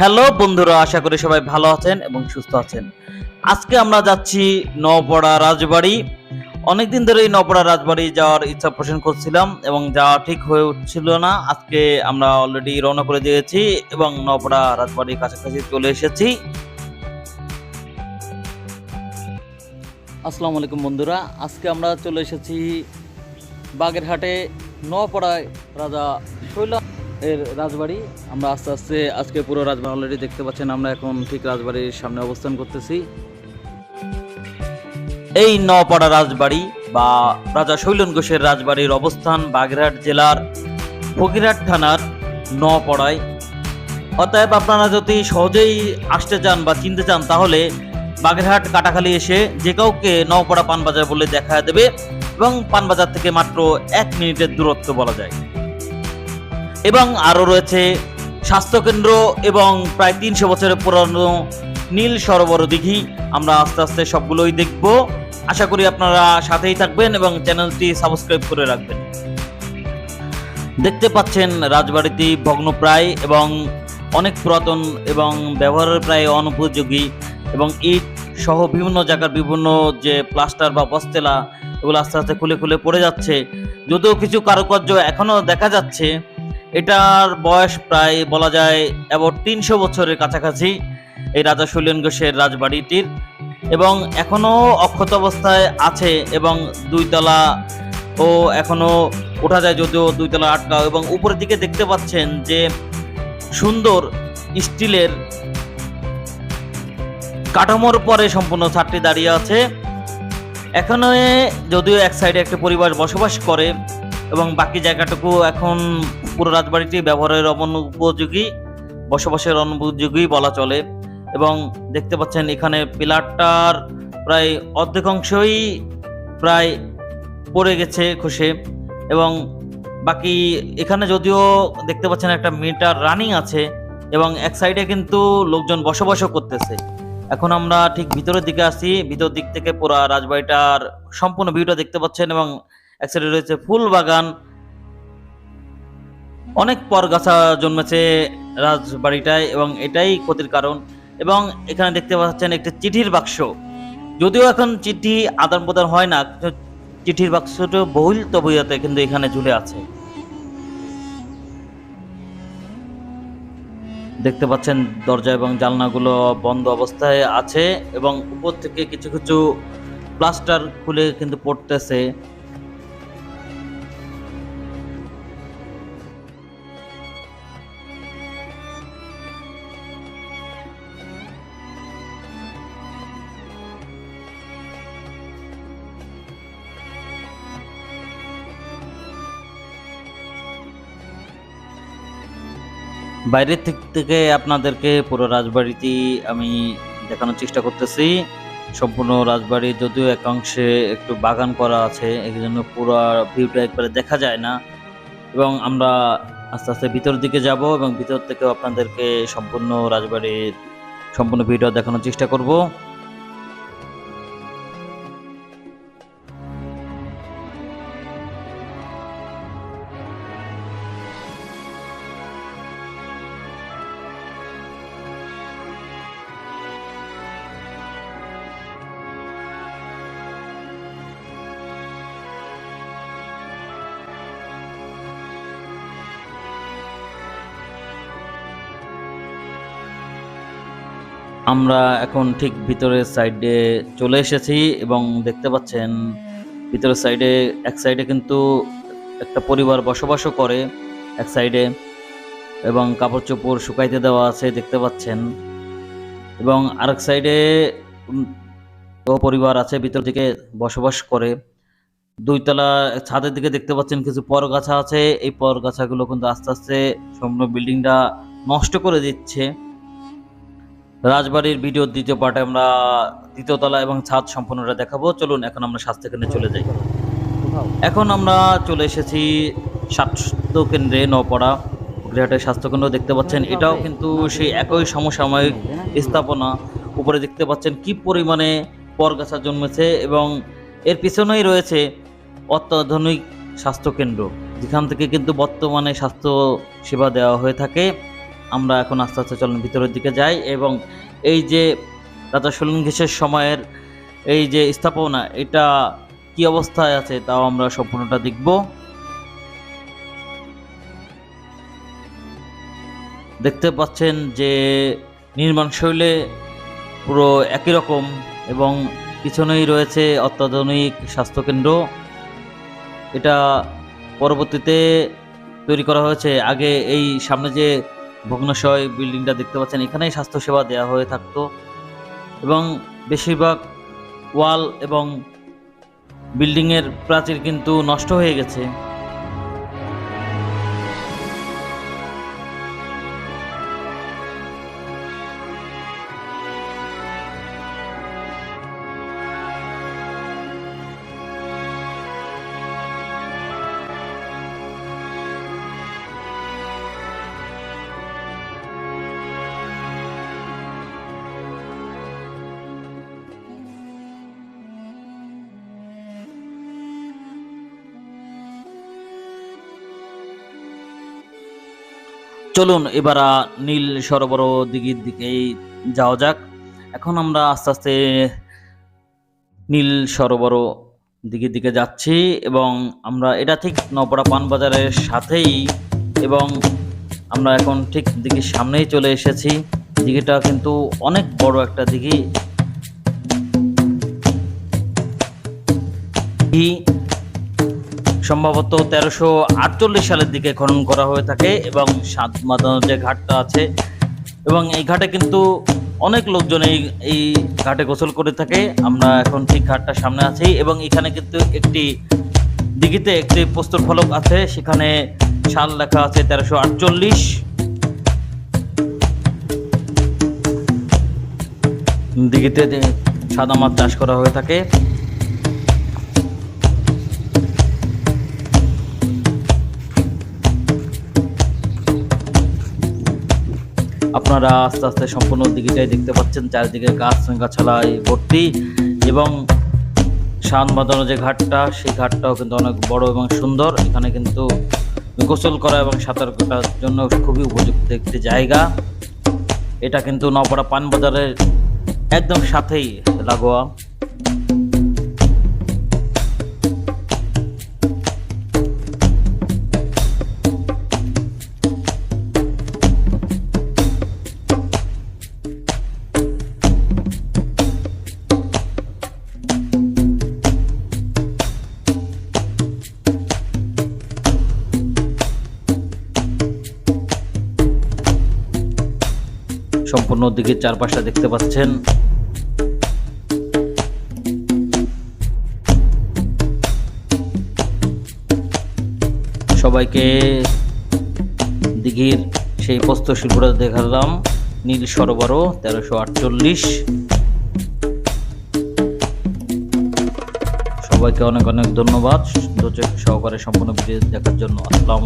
Hello বন্ধুরা, আশা করি সবাই ভালো আছেন এবং সুস্থ আছেন। আজকে আমরা যাচ্ছি নওপাড়া রাজবাড়ি। অনেকদিন ধরে এই নওপাড়া রাজবাড়ি যাওয়ার ইচ্ছা পোষণ করছিলাম এবং যাওয়া ঠিক হয়ে উঠছিল না। আজকে আমরা অলরেডি রওনা করে দিয়েছি এবং নওপাড়া রাজবাড়ির কাছাকাছি চলে এসেছি। আসসালামু আলাইকুম বন্ধুরা, আজকে আমরা চলে এসেছি বাগেরহাটে নওপাড়া রাজা শৈলা এর রাজবাড়ি। আমরা আস্তে আস্তে আজকে পুরো রাজবাড়ি অলরেডি দেখতে পাচ্ছেন। আমরা এখন ঠিক রাজবাড়ির সামনে অবস্থান করতেছি। এই নওপাড়া রাজবাড়ি বা রাজা শৈলেন ঘোষের রাজবাড়ির অবস্থান বাগেরহাট জেলার ফকিরহাট থানার নওপাড়ায়। অতএব আপনারা যদি সহজেই আসতে চান বা চিনতে চান তাহলে বাগেরহাট কাটাখালী এসে যে কাউকে নওপাড়া পানবাজার বলে দেখা দেবে এবং পানবাজার থেকে মাত্র 1 মিনিটের দূরত্ব বলা যায়। এবং আরও রয়েছে স্বাস্থ্যকেন্দ্র এবং প্রায় 300 বছরের পুরনো নীল সরোবর দিঘি। আমরা আস্তে আস্তে সবগুলোই দেখব। আশা করি আপনারা সাথেই থাকবেন এবং চ্যানেলটি সাবস্ক্রাইব করে রাখবেন। দেখতে পাচ্ছেন রাজবাড়িটি ভগ্নপ্রায় এবং অনেক পুরাতন এবং ব্যবহারের প্রায় অনুপযোগী এবং ইট সহ বিভিন্ন জায়গার বিভিন্ন যে প্লাস্টার বা বস্তেলা এগুলো আস্তে আস্তে খুলে খুলে পড়ে যাচ্ছে। যদিও কিছু কারুকার্য এখনো দেখা যাচ্ছে। এটার বয়স প্রায় বলা যায় অ্যাবাউট 300 বছরের কাছাকাছি এই রাজা শৈলেন ঘোষের রাজবাড়িটির, এবং এখনো অক্ষত অবস্থায় আছে এবং 2 তলা ও এখনো ওঠা যায়, যদিও 2 তলা আটকা। এবং উপরের দিকে দেখতে পাচ্ছেন যে সুন্দর স্টিলের কাঠামোর পরে সম্পূর্ণ ছাদটি দাঁড়িয়ে আছে। এখানে যদিও এক সাইডে একটা পরিবার বসবাস করে এবং বাকি জায়গাটুকু এখন পুরো রাজবাড়িটি ব্যবহারের অনুপযোগী, বসবাসের অনুপযোগী বলা চলে। এবং দেখতে পাচ্ছেন এখানে পিলারটার প্রায় অর্ধেকাংশই প্রায় পড়ে গেছে খসে, এবং বাকি এখানে যদিও দেখতে পাচ্ছেন একটা মিটার রানিং আছে এবং এক সাইডে কিন্তু লোকজন বসবাসও করতেছে। এখন আমরা ঠিক ভিতরের দিকে আসি। ভিতর দিক থেকে পুরো রাজবাড়িটার সম্পূর্ণ ভিউটা দেখতে পাচ্ছেন এবং এক সাইডে রয়েছে ফুল বাগান। অনেক পরগাছা জন্মেছে রাজবাড়িটায় এবং এটাই ক্ষতির কারণ। এবং এখানে দেখতে পাচ্ছেন একটা চিঠির বাক্স, যদিও এখন চিঠি আদান প্রদান হয় না, চিঠির বাক্সটা বহুল তবিয়তে কিন্তু এখানে ঝুলে আছে। দেখতে পাচ্ছেন দরজা এবং জানলাগুলো বন্ধ অবস্থায় আছে এবং উপর থেকে কিছু কিছু প্লাস্টার খুলে কিন্তু পড়তেছে। বাইরের থেকে আপনাদেরকে পুরো রাজবাড়িটি আমি দেখানোর চেষ্টা করতেছি। সম্পূর্ণ রাজবাড়ি যদিও একাংশে একটু বাগান করা আছে, এই জন্য পুরো ভিউটা একবারে দেখা যায় না। এবং আমরা আস্তে আস্তে ভিতর দিকে যাব এবং ভিতর থেকে আপনাদেরকে সম্পূর্ণ রাজবাড়ির সম্পূর্ণ ভিডিও দেখানোর চেষ্টা করব। আমরা এখন ঠিক ভিতরের সাইডে চলে এসেছি এবং দেখতে পাচ্ছেন ভিতরের সাইডে এক সাইডে কিন্তু একটা পরিবার বসবাসও করে এক সাইডে, এবং কাপড় চোপড় শুকাইতে দেওয়া আছে দেখতে পাচ্ছেন। এবং আরেক সাইডে ও পরিবার আছে ভিতর থেকে বসবাস করে। 2 তলা ছাদের দিকে দেখতে পাচ্ছেন কিছু পরগাছা আছে। এই পরগাছাগুলো কিন্তু আস্তে আস্তে সম্পূর্ণ বিল্ডিংটা নষ্ট করে দিচ্ছে। রাজবাড়ির ভিডিওর দ্বিতীয় পার্টে আমরা 2য় তলা এবং ছাদ সম্পূর্ণটা দেখাবো। চলুন এখন আমরা স্বাস্থ্যকেন্দ্রে চলে যাই। এখন আমরা চলে এসেছি স্বাস্থ্যকেন্দ্রে নওপাড়া বাগেরহাটের স্বাস্থ্যকেন্দ্র দেখতে পাচ্ছেন। এটাও কিন্তু সেই একই সমসাময়িক স্থাপনা। উপরে দেখতে পাচ্ছেন কি পরিমাণে পরগাছা জন্মেছে এবং এর পিছনেই রয়েছে অত্যাধুনিক স্বাস্থ্যকেন্দ্র, যেখান থেকে কিন্তু বর্তমানে স্বাস্থ্য সেবা দেওয়া হয়ে থাকে। আমরা এখন আস্তে আস্তে চলুন ভিতরের দিকে যাই এবং এই যে রাজা সোলঙ্কিসের সময়ের এই যে স্থাপনা এটা কি অবস্থায় আছে তাও আমরা সম্পূর্ণটা দেখব। দেখতে পাচ্ছেন যে নির্মাণ শৈলী পুরো একই রকম এবং পিছনেই রয়েছে অত্যাধুনিক স্বাস্থ্যকেন্দ্র। এটা পরবর্তীতে তৈরি করা হয়েছে। আগে এই সামনে যে ভগ্নাশয় বিল্ডিংটা দেখতে পাচ্ছেন এখানেই স্বাস্থ্যসেবা দেওয়া হয়ে থাকতো এবং বেশিরভাগ ওয়াল এবং বিল্ডিংয়ের প্রাচীর কিন্তু নষ্ট হয়ে গেছে। চলুন এবার নীল সরোবর দিঘির দিকেই যাওয়া যাক। এখন আমরা আস্তে আস্তে নীল সরোবর দিঘির দিকে যাচ্ছি এবং আমরা এটা ঠিক নওপাড়া পান বাজারের সাথেই এবং আমরা এখন ঠিক দিঘির সামনেই চলে এসেছি। দিঘিটা কিন্তু অনেক বড় একটা দিঘি। সম্ভবত 1348 সালের দিকে খনন করা হয়ে থাকে এবং সাত মাতানোর যে ঘাটটা আছে এবং এই ঘাটে কিন্তু অনেক লোকজন এই ঘাটে গোসল করে থাকে। আমরা এখন ঠিক ঘাটটার সামনে আছি এবং এখানে কিন্তু একটি দিঘিতে একটি প্রস্তর ফলক আছে, সেখানে সাল লেখা আছে 1348। দিঘিতে সাদা মাছ চাষ করা হয়ে থাকে। আপনারা আস্তে আস্তে সম্পূর্ণ দিঘিটাই দেখতে পাচ্ছেন, চারিদিকে গাছ গাছালায় ভর্তি এবং শান বাঁধানো যে ঘাটটা সেই ঘাটটাও কিন্তু অনেক বড় এবং সুন্দর। এখানে কিন্তু গোসল করা এবং সাঁতার কাটার জন্য খুবই উপযুক্ত একটি জায়গা। এটা কিন্তু নওপাড়া পান বাজারের একদম সাথেই লাগোয়া। সম্পূর্ণ দিঘির চারপাশটা দেখতে পাচ্ছেন। সবাইকে দিঘির সেই প্রস্তর শিল্পটা দেখালাম, নীল সরোবর 1348। সবাইকে অনেক অনেক ধন্যবাদ ধৈর্য সহকারে সম্পূর্ণ ভিডিও দেখার জন্য। আসসালামু আলাইকুম।